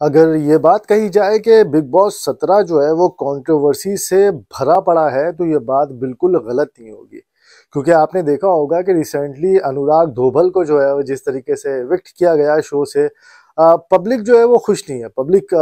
अगर ये बात कही जाए कि बिग बॉस 17 जो है वो कंट्रोवर्सी से भरा पड़ा है तो ये बात बिल्कुल गलत नहीं होगी। क्योंकि आपने देखा होगा कि रिसेंटली अनुराग धोबल को जो है वो जिस तरीके से इविक्ट किया गया शो से, पब्लिक जो है वो खुश नहीं है। पब्लिक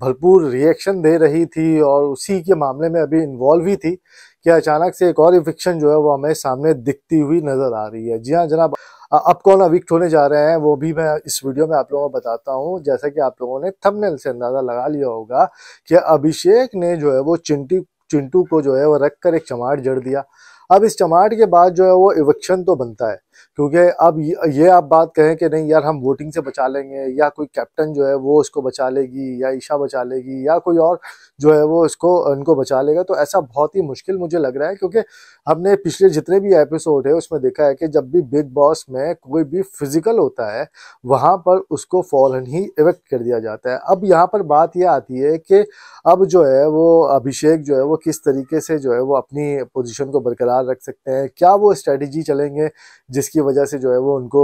भरपूर रिएक्शन दे रही थी और उसी के मामले में अभी इन्वॉल्व ही थी कि अचानक से एक और इविक्शन जो है वो हमें सामने दिखती हुई नजर आ रही है। जी हाँ जनाब, अब कौन अविक्ट होने जा रहे हैं वो भी मैं इस वीडियो में आप लोगों को बताता हूँ। जैसा कि आप लोगों ने थंबनेल से अंदाजा लगा लिया होगा कि अभिषेक ने जो है वो चिंटू को जो है वो रख कर एक चमाट जड़ दिया। अब इस चमाट के बाद जो है वो इविक्शन तो बनता है, क्योंकि अब ये आप बात कहें कि नहीं यार हम वोटिंग से बचा लेंगे या कोई कैप्टन जो है वो उसको बचा लेगी या ईशा बचा लेगी या कोई और जो है वो इसको इनको बचा लेगा, तो ऐसा बहुत ही मुश्किल मुझे लग रहा है। क्योंकि हमने पिछले जितने भी एपिसोड है उसमें देखा है कि जब भी बिग बॉस में कोई भी फिजिकल होता है वहां पर उसको फौरन ही इवेक्ट कर दिया जाता है। अब यहाँ पर बात यह आती है कि अब जो है वो अभिषेक जो है वो किस तरीके से जो है वो अपनी पोजीशन को बरकरार रख सकते हैं, क्या वो स्ट्रेटेजी चलेंगे जिसकी वजह से जो है वो उनको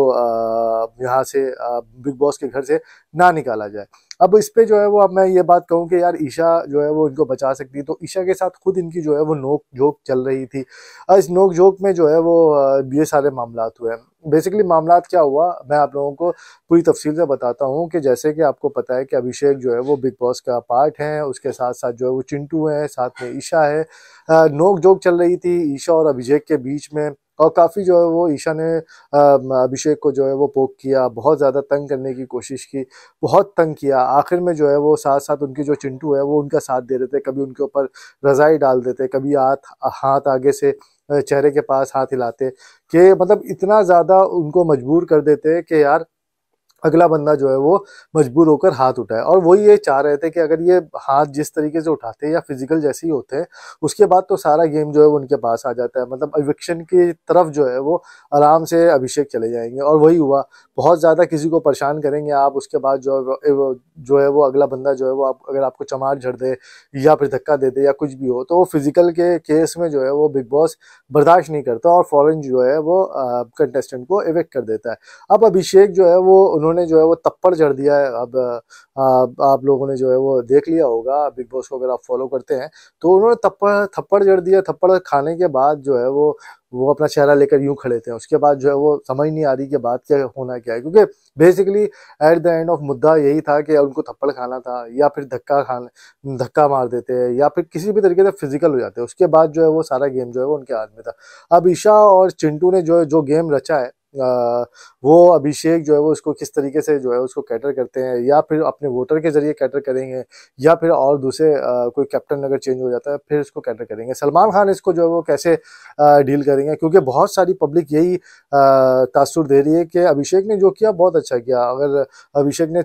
यहाँ से बिग बॉस के घर से ना निकाला जाए। अब इस पे जो है वो अब मैं ये बात कहूँ कि यार ईशा जो है वो इनको बचा सकती है, तो ईशा के साथ खुद इनकी जो है वो नोक झोंक चल रही थी। इस नोक झोंक में जो है वो ये सारे मामलात हुए। बेसिकली मामलात क्या हुआ मैं आप लोगों को पूरी तफसील से बताता हूँ कि जैसे कि आपको पता है कि अभिषेक जो है वो बिग बॉस का पार्ट है, उसके साथ साथ जो है वो चिंटू है, साथ में ईशा है। नोक झोंक चल रही थी ईशा और अभिषेक के बीच में, और काफ़ी जो है वो ईशा ने अभिषेक को जो है वो पोक किया, बहुत ज़्यादा तंग करने की कोशिश की, बहुत तंग किया। आखिर में जो है वो साथ साथ उनकी जो चिंटू है वो उनका साथ दे देते, कभी उनके ऊपर रज़ाई डाल देते, कभी हाथ हाथ आगे से चेहरे के पास हाथ हिलाते, कि मतलब इतना ज़्यादा उनको मजबूर कर देते कि यार अगला बंदा जो है वो मजबूर होकर हाथ उठाए। और वही ये चाह रहे थे कि अगर ये हाथ जिस तरीके से उठाते हैं या फिजिकल जैसे ही होते हैं उसके बाद तो सारा गेम जो है वो उनके पास आ जाता है, मतलब इविक्शन की तरफ जो है वो आराम से अभिषेक चले जाएंगे। और वही हुआ, बहुत ज़्यादा किसी को परेशान करेंगे आप, उसके बाद जो है वो अगला बंदा जो है वो अगर आपको चमार झड़ दे या फिर धक्का दे दे या कुछ भी हो, तो वो फिजिकल के केस में जो है वो बिग बॉस बर्दाश्त नहीं करता और फौरन जो है वो कंटेस्टेंट को इविक्ट कर देता है। अब अभिषेक जो है वो उन्होंने जो है वो तप्पड़ जड़ दिया है। अब आप लोगों ने जो है वो देख लिया होगा बिग बॉस को, अगर आप फॉलो करते हैं तो उन्होंने थप्पड़ थप्पड़ जड़ दिया। थप्पड़ खाने के बाद जो है वो अपना चेहरा लेकर यूं खड़े थे। उसके बाद जो है वो समझ नहीं आ रही कि बात क्या होना क्या है, क्योंकि basically at the end of मुद्दा यही था कि उनको थप्पड़ खाना था या फिर धक्का मार देते या फिर किसी भी तरीके से फिजिकल हो जाते। उसके बाद जो है वो सारा गेम जो है वो उनके हाथ में था। अब ईशा और चिंटू ने जो गेम रचा है, वो अभिषेक जो है वो उसको किस तरीके से जो है उसको कैटर करते हैं, या फिर अपने वोटर के जरिए कैटर करेंगे, या फिर और दूसरे कोई कैप्टन अगर चेंज हो जाता है फिर इसको कैटर करेंगे। सलमान खान इसको जो है वो कैसे डील करेंगे, क्योंकि बहुत सारी पब्लिक यही तासुर दे रही है कि अभिषेक ने जो किया बहुत अच्छा किया। अगर अभिषेक ने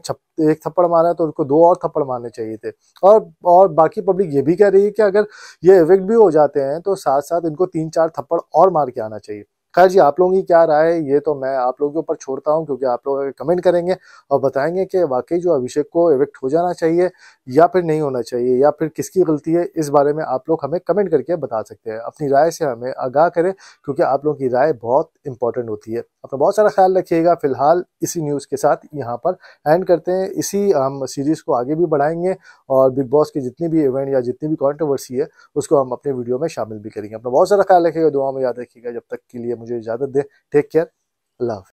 एक थप्पड़ मारा तो उनको दो और थप्पड़ मारने चाहिए थे। और बाकी पब्लिक ये भी कह रही है कि अगर ये इविक्ट भी हो जाते हैं तो साथ साथ इनको 3-4 थप्पड़ और मार के आना चाहिए। खैर जी, आप लोगों की क्या राय है ये तो मैं आप लोगों के ऊपर छोड़ता हूँ, क्योंकि आप लोग अगर कमेंट करेंगे और बताएंगे कि वाकई जो अभिषेक को इविक्ट हो जाना चाहिए या फिर नहीं होना चाहिए, या फिर किसकी गलती है, इस बारे में आप लोग हमें कमेंट करके बता सकते हैं। अपनी राय से हमें आगाह करें, क्योंकि आप लोगों की राय बहुत इंपॉर्टेंट होती है। अपना बहुत सारा ख्याल रखिएगा। फिलहाल इसी न्यूज़ के साथ यहाँ पर एंड करते हैं। इसी हम सीरीज़ को आगे भी बढ़ाएंगे और बिग बॉस की जितनी भी इवेंट या जितनी भी कंट्रोवर्सी है उसको हम अपने वीडियो में शामिल भी करेंगे। अपना बहुत सारा ख्याल रखिएगा, दुआ में याद रखिएगा। जब तक के लिए मुझे इजाज़त दें, टेक केयर, अल्लाह हाफ़िज़।